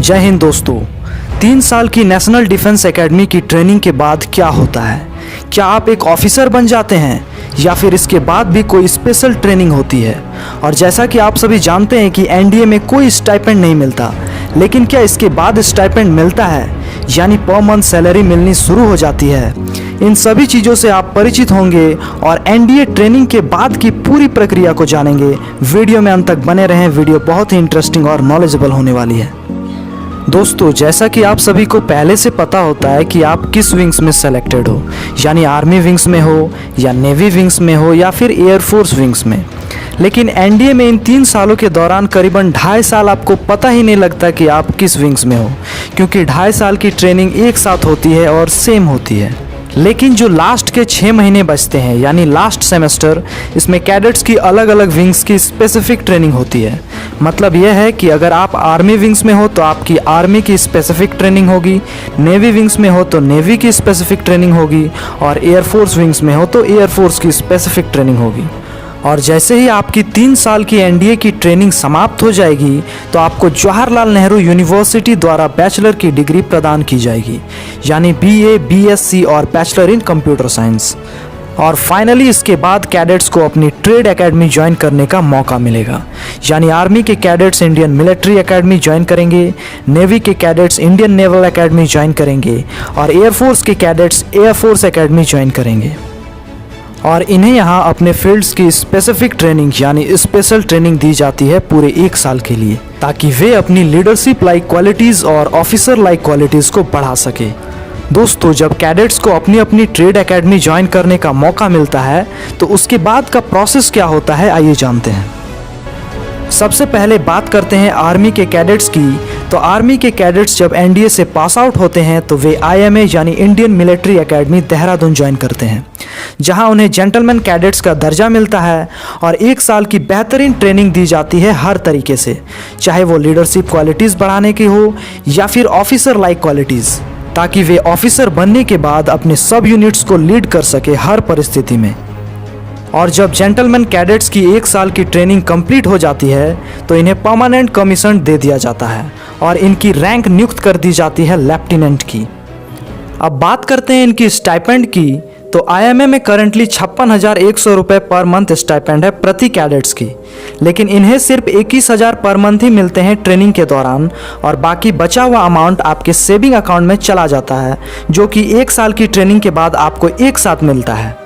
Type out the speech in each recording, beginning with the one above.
जय हिंद दोस्तों। 3 साल की नेशनल डिफेंस एकेडमी की ट्रेनिंग के बाद क्या होता है? क्या आप एक ऑफिसर बन जाते हैं या फिर इसके बाद भी कोई स्पेशल ट्रेनिंग होती है? और जैसा कि आप सभी जानते हैं कि एनडीए में कोई स्टाइपेंड नहीं मिलता, लेकिन क्या इसके बाद स्टाइपेंड मिलता है, यानी पर मंथ सैलरी मिलनी शुरू हो जाती है? इन सभी चीज़ों से आप परिचित होंगे और एनडीए ट्रेनिंग के बाद की पूरी प्रक्रिया को जानेंगे। वीडियो में अंत तक बने रहें, वीडियो बहुत ही इंटरेस्टिंग और नॉलेजेबल होने वाली है। दोस्तों, जैसा कि आप सभी को पहले से पता होता है कि आप किस विंग्स में सेलेक्टेड हो, यानी आर्मी विंग्स में हो या नेवी विंग्स में हो या फिर एयरफोर्स विंग्स में। लेकिन एनडीए में इन 3 सालों के दौरान करीबन 2.5 साल आपको पता ही नहीं लगता कि आप किस विंग्स में हो, क्योंकि 2.5 साल की ट्रेनिंग एक साथ होती है और सेम होती है। लेकिन जो लास्ट के 6 महीने बचते हैं, यानी लास्ट सेमेस्टर, इसमें कैडेट्स की अलग अलग विंग्स की स्पेसिफिक ट्रेनिंग होती है। मतलब यह है कि अगर आप आर्मी विंग्स में हो तो आपकी आर्मी की स्पेसिफिक ट्रेनिंग होगी, नेवी विंग्स में हो तो नेवी की स्पेसिफिक ट्रेनिंग होगी और एयरफोर्स विंग्स में हो तो एयरफोर्स की स्पेसिफिक ट्रेनिंग होगी। और जैसे ही आपकी 3 साल की एनडीए की ट्रेनिंग समाप्त हो जाएगी तो आपको जवाहरलाल नेहरू यूनिवर्सिटी द्वारा बैचलर की डिग्री प्रदान की जाएगी, यानी बीए, बीएससी और बैचलर इन कंप्यूटर साइंस। और फाइनली इसके बाद कैडेट्स को अपनी ट्रेड एकेडमी ज्वाइन करने का मौका मिलेगा, यानी आर्मी के cadets Indian military academy join करेंगे, नेवी के cadets Indian naval academy join करेंगे और एयरफोर्स के कैडेट्स एयरफोर्स एकेडमी ज्वाइन करेंगे। और इन्हें यहाँ अपने फील्ड्स की स्पेसिफिक ट्रेनिंग यानी स्पेशल ट्रेनिंग दी जाती है पूरे 1 साल के लिए, ताकि वे अपनी लीडरशिप लाइक क्वालिटीज़ और ऑफिसर लाइक क्वालिटीज़ को बढ़ा सके। दोस्तों, जब कैडेट्स को अपनी अपनी ट्रेड एकेडमी ज्वाइन करने का मौका मिलता है तो उसके बाद का प्रोसेस क्या होता है, आइए जानते हैं। सबसे पहले बात करते हैं आर्मी के कैडेट्स की। तो आर्मी के कैडेट्स जब एनडीए से पास आउट होते हैं तो वे आईएमए यानी Indian military academy Dehradun join करते हैं, जहां उन्हें जेंटलमैन कैडेट्स का दर्जा मिलता है और 1 साल की बेहतरीन ट्रेनिंग दी जाती है हर तरीके से, चाहे वो लीडरशिप क्वालिटीज़ बढ़ाने की हो या फिर ऑफिसर लाइक क्वालिटीज़, ताकि वे ऑफिसर बनने के बाद अपने सब यूनिट्स को लीड कर सके हर परिस्थिति में। और जब जेंटलमैन कैडेट्स की 1 साल की ट्रेनिंग कंप्लीट हो जाती है तो इन्हें परमानेंट कमीशन दे दिया जाता है और इनकी रैंक नियुक्त कर दी जाती है लेफ्टिनेंट की। अब बात करते हैं इनकी स्टाइपेंड की। तो आईएमए में करंटली 56,100 रुपये पर मंथ स्टाइपेंड है प्रति कैडेट्स की, लेकिन इन्हें सिर्फ 21,000 पर मंथ ही मिलते हैं ट्रेनिंग के दौरान, और बाकी बचा हुआ अमाउंट आपके सेविंग अकाउंट में चला जाता है, जो कि 1 साल की ट्रेनिंग के बाद आपको एक साथ मिलता है।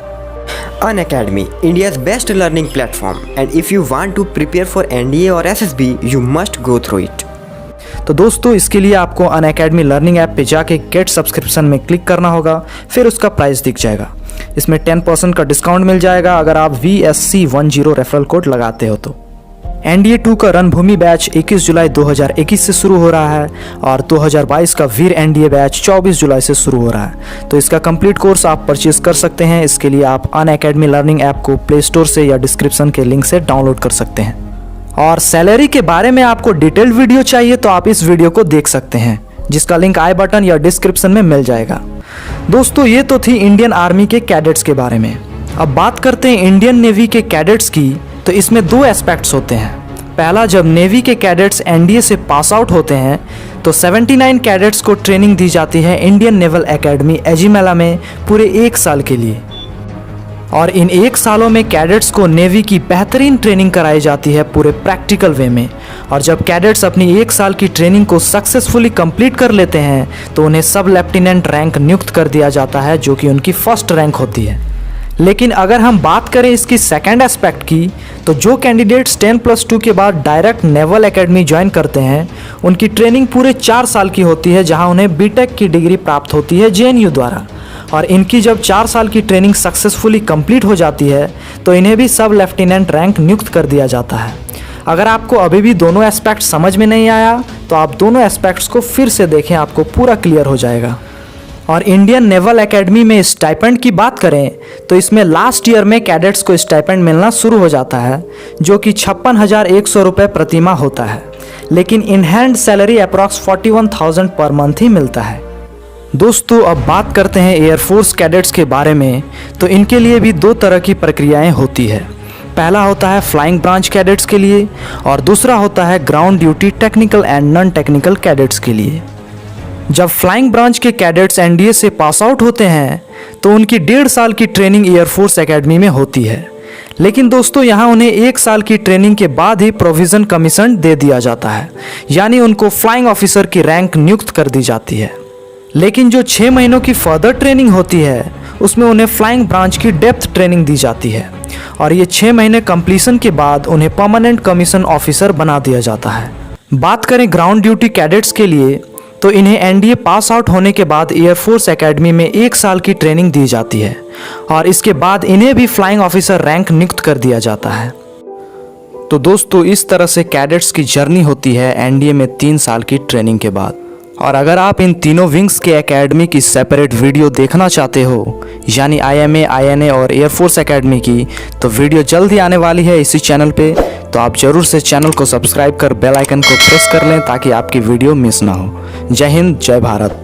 Unacademy, India's best learning platform, and if you want to prepare for NDA or SSB, you must go through it. तो दोस्तों, इसके लिए आपको अनअकैडमी लर्निंग ऐप पे जाके गेट सब्सक्रिप्शन में क्लिक करना होगा, फिर उसका प्राइस दिख जाएगा। इसमें 10% का डिस्काउंट मिल जाएगा अगर आप VSC10 रेफरल कोड लगाते हो तो। एनडीए 2 का रणभूमि बैच 21 जुलाई 2021 से शुरू हो रहा है और 2022 का वीर एनडीए बैच 24 जुलाई से शुरू हो रहा है। तो इसका कंप्लीट कोर्स आप परचेज कर सकते हैं। इसके लिए आप अनअकैडमी लर्निंग ऐप को प्ले स्टोर से या डिस्क्रिप्शन के लिंक से डाउनलोड कर सकते हैं। और सैलरी के बारे में आपको डिटेल्ड वीडियो चाहिए तो आप इस वीडियो को देख सकते हैं, जिसका लिंक आई बटन या डिस्क्रिप्शन में मिल जाएगा। दोस्तों, ये तो थी इंडियन आर्मी के कैडेट्स के बारे में। अब बात करते हैं इंडियन नेवी के कैडेट्स की। तो इसमें 2 एस्पेक्ट्स होते हैं। पहला, जब नेवी के कैडेट्स एनडीए से पास आउट होते हैं तो 79 कैडेट्स को ट्रेनिंग दी जाती है इंडियन नेवल एकेडमी एजिमेला में पूरे 1 साल के लिए। और इन 1 सालों में कैडेट्स को नेवी की बेहतरीन ट्रेनिंग कराई जाती है पूरे प्रैक्टिकल वे में। और जब कैडेट्स अपनी 1 साल की ट्रेनिंग को सक्सेसफुली कंप्लीट कर लेते हैं तो उन्हें सब लेफ्टिनेंट रैंक नियुक्त कर दिया जाता है, जो कि उनकी फर्स्ट रैंक होती है। लेकिन अगर हम बात करें इसकी सेकंड एस्पेक्ट की, तो जो कैंडिडेट्स 10+2 के बाद डायरेक्ट नेवल एकेडमी ज्वाइन करते हैं उनकी ट्रेनिंग पूरे 4 साल की होती है, जहां उन्हें बीटेक की डिग्री प्राप्त होती है जेएनयू द्वारा। और इनकी जब 4 साल की ट्रेनिंग सक्सेसफुली कंप्लीट हो जाती है तो इन्हें भी सब लेफ्टिनेंट रैंक नियुक्त कर दिया जाता है। अगर आपको अभी भी दोनों एस्पेक्ट समझ में नहीं आया तो आप दोनों एस्पेक्ट्स को फिर से देखें, आपको पूरा क्लियर हो जाएगा। और इंडियन नेवल एकेडमी में स्टाइपेंड की बात करें तो इसमें लास्ट ईयर में कैडेट्स को स्टाइपेंड मिलना शुरू हो जाता है, जो कि 56,100 रुपये प्रति माह होता है, लेकिन in hand salary approx 41,000 per month ही मिलता है। दोस्तों, अब बात करते हैं एयरफोर्स कैडेट्स के बारे में। तो इनके लिए भी 2 तरह की प्रक्रियाएं होती है। पहला होता है फ्लाइंग ब्रांच कैडेट्स के लिए और दूसरा होता है ground duty technical and non technical cadets के लिए। जब फ्लाइंग ब्रांच के कैडेट्स एनडीए से पास आउट होते हैं तो उनकी 1.5 साल की ट्रेनिंग एयरफोर्स एकेडमी में होती है, लेकिन दोस्तों यहाँ उन्हें 1 साल की ट्रेनिंग के बाद ही प्रोविजन कमीशन दे दिया जाता है, यानी उनको फ्लाइंग ऑफिसर की रैंक नियुक्त कर दी जाती है। लेकिन जो 6 महीनों की फर्दर ट्रेनिंग होती है उसमें उन्हें फ्लाइंग ब्रांच की डेप्थ ट्रेनिंग दी जाती है और ये 6 महीने कंप्लीशन के बाद उन्हें परमानेंट कमीशन ऑफिसर बना दिया जाता है। बात करें ग्राउंड ड्यूटी कैडेट्स के लिए तो इन्हें एनडीए पास आउट होने के बाद एयरफोर्स एकेडमी में 1 साल की ट्रेनिंग दी जाती है और इसके बाद इन्हें भी फ्लाइंग ऑफिसर रैंक नियुक्त कर दिया जाता है। तो दोस्तों इस तरह से कैडेट्स की जर्नी होती है एनडीए में 3 साल की ट्रेनिंग के बाद। और अगर आप इन तीनों विंग्स के एकेडमी की सेपरेट वीडियो देखना चाहते हो, यानी आईएमए, आईएनए और एयरफोर्स एकेडमी की, तो वीडियो जल्द ही आने वाली है इसी चैनल पे। तो आप जरूर से चैनल को सब्सक्राइब कर बेल आइकन को प्रेस कर लें ताकि आपकी वीडियो मिस ना हो। जय हिंद, जय भारत।